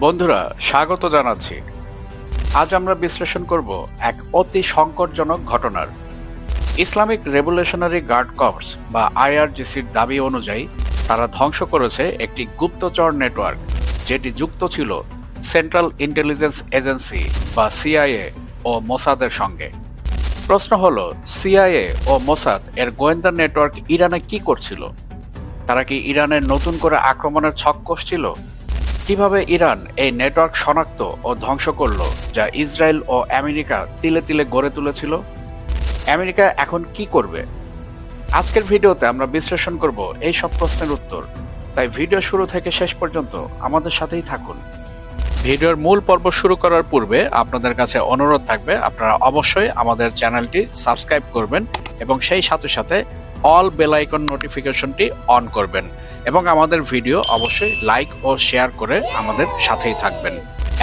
বন্ধুরা, স্বাগত জানাচ্ছি। আজ আমরা বিশ্লেষণ করব এক অতি সংকটজনক ঘটনার। ইসলামিক রেভলিউশনারি গার্ড কর্পস বা আইআরজিসির দাবি অনুযায়ী তারা ধ্বংস করেছে একটি গুপ্তচর নেটওয়ার্ক, যেটি যুক্ত ছিল সেন্ট্রাল ইন্টেলিজেন্স এজেন্সি বা সিআইএ ও মোসাদের সঙ্গে। প্রশ্ন হলো, সিআইএ ও মোসাদ এর গোয়েন্দা নেটওয়ার্ক ইরানে কি করছিল? তারা কি ইরানের নতুন করে আক্রমণের ছক কষছিল? কিভাবে ইরান এই নেটওয়ার্ক শনাক্ত ও ধ্বংস করল, যা ইসরায়েল ও আমেরিকা তিলে তিলে গড়ে তুলেছিল? আমেরিকা এখন কি করবে? আজকের ভিডিওতে আমরা বিশ্লেষণ করব এই সব প্রশ্নের উত্তর, তাই ভিডিও শুরু থেকে শেষ পর্যন্ত আমাদের সাথেই থাকুন। ভিডিওর মূল পর্ব শুরু করার পূর্বে আপনাদের কাছে অনুরোধ থাকবে, আপনারা অবশ্যই আমাদের চ্যানেলটি সাবস্ক্রাইব করবেন এবং সেই সাথে সাথে অল বেল আইকন নোটিফিকেশনটি অন করবেন এবং আমাদের ভিডিও অবশ্যই লাইক ও শেয়ার করে আমাদের সাথেই থাকবেন।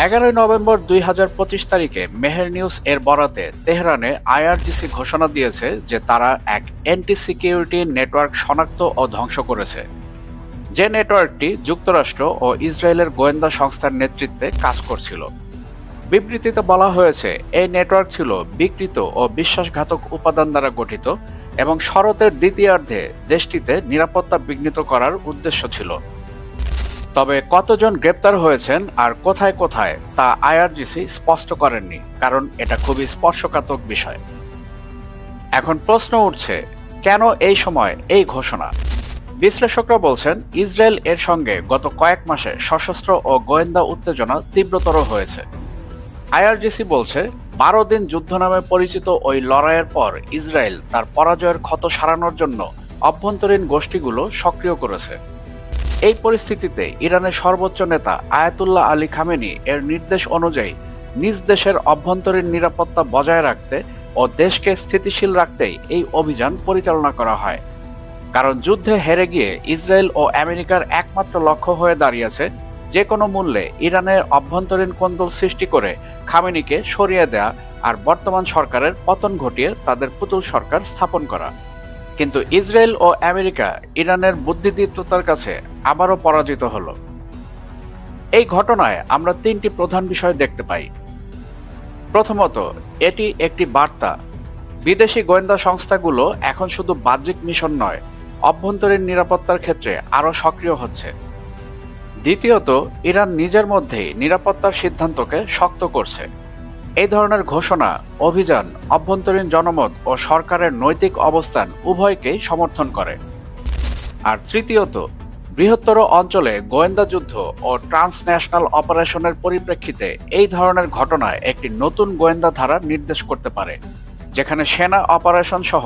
11 নভেম্বর 2025 তারিখে মেহের নিউজ এর বরাতে তেহরানে আইআরজিসি ঘোষণা দিয়েছে যে তারা এক অ্যান্টি সিকিউরিটি নেটওয়ার্ক শনাক্ত ও ধ্বংস করেছে, যে নেটওয়ার্কটি যুক্তরাষ্ট্র ও ইসরায়েলের গোয়েন্দা সংস্থার নেতৃত্বে কাজ করছিল। বিবৃতিতে বলা হয়েছে, এই নেটওয়ার্ক ছিল বিকৃত ও বিশ্বাসঘাতক উপাদান দ্বারা গঠিত এবং শরতের দ্বিতীয়ার্ধে দেশটিতে নিরাপত্তা বিঘ্নিত করার উদ্দেশ্য ছিল। তবে কতজন গ্রেপ্তার হয়েছেন আর কোথায় কোথায় তা আইআরজিসি স্পষ্ট করেননি, কারণ এটা খুবই স্পর্শকাতর বিষয়। এখন প্রশ্ন উঠছে, কেন এই সময় এই ঘোষণা? বিশ্লেষকরা বলছেন, ইসরায়েল এর সঙ্গে গত কয়েক মাসে সশস্ত্র ও গোয়েন্দা উত্তেজনা তীব্রতর হয়েছে। আইআরজিসি বলছে, 12 দিন যুদ্ধ নামে পরিচিত ওই লড়াইয়ের পর ইসরায়েল তার পরাজয়ের ক্ষত সারানোর জন্য অভ্যন্তরীণ গোষ্ঠীগুলো সক্রিয় করেছে। এই পরিস্থিতিতে ইরানের সর্বোচ্চ নেতা আয়াতুল্লাহ আলী খামেনি এর নির্দেশ অনুযায়ী নিজ দেশের অভ্যন্তরীণ নিরাপত্তা বজায় রাখতে ও দেশকে স্থিতিশীল রাখতেই এই অভিযান পরিচালনা করা হয়। কারণ যুদ্ধে হেরে গিয়ে ইসরায়েল ও আমেরিকার একমাত্র লক্ষ্য হয়ে দাঁড়িয়েছে যে কোনো মূল্যে ইরানের অভ্যন্তরীণ কোন্দল সৃষ্টি করে খামেনিকে সরিয়ে দেয়া আর বর্তমান সরকারের পতন ঘটিয়ে তাদের পুতুল সরকার স্থাপন করা। কিন্তু ইসরায়েল ও আমেরিকা ইরানের বুদ্ধিদীপ্ততার কাছে আবারও পরাজিত হলো। এই ঘটনায় আমরা 3টি প্রধান বিষয় দেখতে পাই। প্রথমত, এটি একটি বার্তা। বিদেশি গোয়েন্দা সংস্থাগুলো এখন শুধু বাহ্যিক মিশন নয়, অভ্যন্তরীণ নিরাপত্তার ক্ষেত্রে আরও সক্রিয় হচ্ছে। দ্বিতীয়ত, ইরান নিজের মধ্যেই নিরাপত্তার সিদ্ধান্তকে শক্ত করছে। এই ধরনের ঘোষণা, অভিযান অভ্যন্তরীণ জনমত ও সরকারের নৈতিক অবস্থান উভয়কেই সমর্থন করে। আর তৃতীয়ত, বৃহত্তর অঞ্চলে গোয়েন্দা যুদ্ধ ও ট্রান্সন্যাশনাল অপারেশনের পরিপ্রেক্ষিতে এই ধরনের ঘটনায় একটি নতুন গোয়েন্দা ধারা নির্দেশ করতে পারে, যেখানে সেনা অপারেশন সহ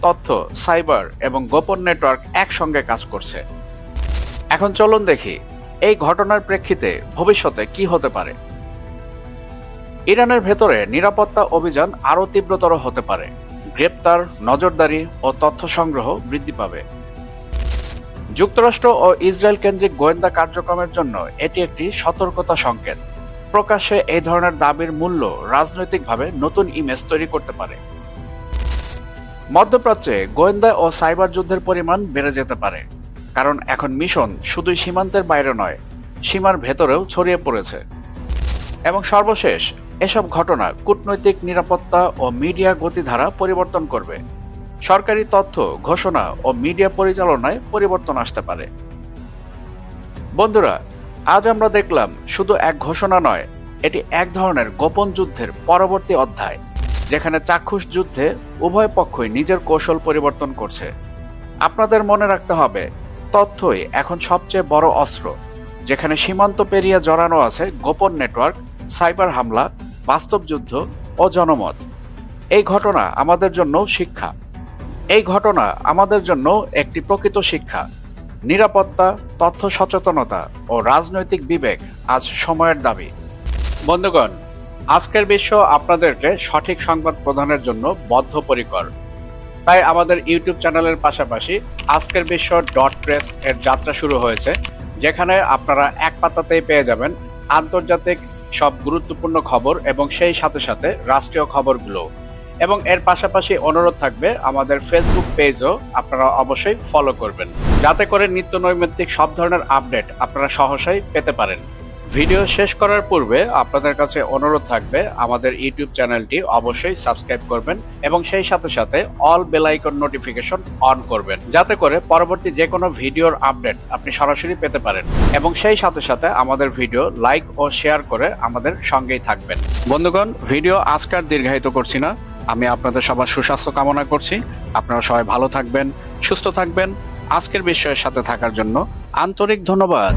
তথ্য, সাইবার এবং গোপন নেটওয়ার্ক একসঙ্গে কাজ করছে। এখন চলুন দেখি এই ঘটনার প্রেক্ষিতে ভবিষ্যতে কি হতে পারে। ইরানের ভেতরে নিরাপত্তা অভিযান আরও তীব্রতর হতে পারে। গ্রেপ্তার, নজরদারি ও তথ্য সংগ্রহ বৃদ্ধি পাবে। যুক্তরাষ্ট্র ও ইসরায়েল কেন্দ্রিক গোয়েন্দা কার্যক্রমের জন্য এটি একটি সতর্কতা সংকেত। প্রকাশ্যে এই ধরনের দাবির মূল্য রাজনৈতিকভাবে নতুন ইমেজ তৈরি করতে পারে। মধ্যপ্রাচ্যে গোয়েন্দা ও সাইবার যুদ্ধের পরিমাণ বেড়ে যেতে পারে, কারণ এখন মিশন শুধুই সীমান্তের বাইরে নয়, সীমার ভেতরেও ছড়িয়ে পড়েছে। এবং সর্বশেষ, এসব ঘটনা কূটনৈতিক নিরাপত্তা ও মিডিয়া গতিধারা পরিবর্তন করবে। সরকারি তথ্য, ঘোষণা ও মিডিয়া পরিচালনায় পরিবর্তন আসতে পারে। বন্ধুরা, আজ আমরা দেখলাম শুধু এক ঘোষণা নয়, এটি এক ধরনের গোপন যুদ্ধের পরবর্তী অধ্যায়, যেখানে চাক্ষুষ যুদ্ধে উভয় পক্ষই নিজের কৌশল পরিবর্তন করছে। আপনাদের মনে রাখতে হবে, তথ্যই এখন সবচেয়ে বড় অস্ত্র, যেখানে সীমান্ত পেরিয়ে জড়ানো আছে গোপন নেটওয়ার্ক, সাইবার হামলা, বাস্তব যুদ্ধ ও জনমত। এই ঘটনা আমাদের জন্য শিক্ষা। এই ঘটনা আমাদের জন্য একটি প্রকৃত শিক্ষা। নিরাপত্তা, তথ্য সচেতনতা ও রাজনৈতিক বিবেক আজ সময়ের দাবি। বন্ধুগণ, আজকের বিশ্ব আপনাদেরকে সঠিক সংবাদ প্রদানের জন্য বদ্ধপরিকর। তাই আমাদের ইউটিউব চ্যানেলের পাশাপাশি আজকের বিশ্ব .প্রেস এর যাত্রা শুরু হয়েছে, যেখানে আপনারা এক পাতাতেই পেয়ে যাবেন আন্তর্জাতিক সব গুরুত্বপূর্ণ খবর এবং সেই সাথে সাথে রাষ্ট্রীয় খবরগুলো। এবং এর পাশাপাশি অনুরোধ থাকবে, আমাদের ফেসবুক পেজও আপনারা অবশ্যই ফলো করবেন, যাতে করে নিত্য নৈমিত্তিক সব ধরনের আপডেট আপনারা সহসাই পেতে পারেন। ভিডিও শেষ করার পূর্বে আপনাদের কাছে অনুরোধ থাকবে আমাদের ইউটিউব চ্যানেলটি অবশ্যই সাবস্ক্রাইব করবেন এবং সেই সাথে সাথে all bell icon notification on করবেন, যাতে করে পরবর্তী যে কোনো ভিডিওর আপডেট আপনি সরাসরি পেতে পারেন এবং সেই সাথে সাথে আমাদের ভিডিও লাইক ও শেয়ার করে আমাদের সঙ্গেই থাকবেন। বন্ধুগণ, ভিডিও আজকার দীর্ঘায়িত করছি না, আমি আপনাদের সবার সুস্বাস্থ্য কামনা করছি। আপনারা সবাই ভালো থাকবেন, সুস্থ থাকবেন। আজকের বিষয়ের সাথে থাকার জন্য আন্তরিক ধন্যবাদ।